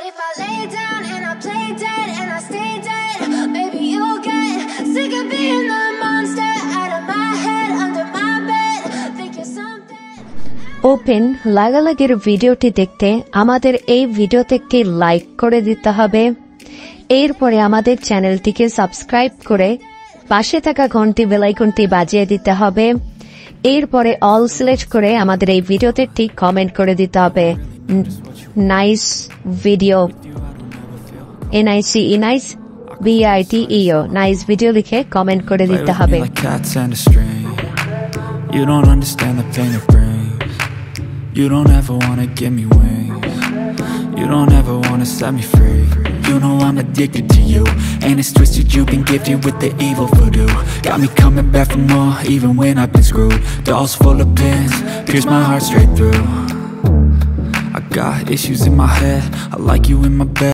But if I lay down and I play dead and I stay dead, maybe you'll get sick of being the monster out of my head, under my bed. Think you're something. Open লাগালাগির ভিডিওটি দেখতে আমাদের এই ভিডিওতে একটি like করে দিতে হবে। এরপরে আমাদের চ্যানেলটিকে সাবস্ক্রাইব করে পাশে থাকা ঘন্টি বেল আইকনটি বাজিয়ে দিতে হবে। এরপরে অল সিলেক্ট করে আমাদের এই ভিডিওতে একটি কমেন্ট করে দিতে হবে। Nice video, NICE nice BITEO nice video লিখে কমেন্ট করে দিতে হবে। You don't understand the pain it brings. You don't ever wanna give me wings. You don't ever wanna set me free. You know I'm addicted to you, and it's twisted, you've been gifted with the evil voodoo. Got me coming back for more, even when I've been screwed. Dolls full of pins, pierce my heart straight through. I got issues in my head, I like you in my bed.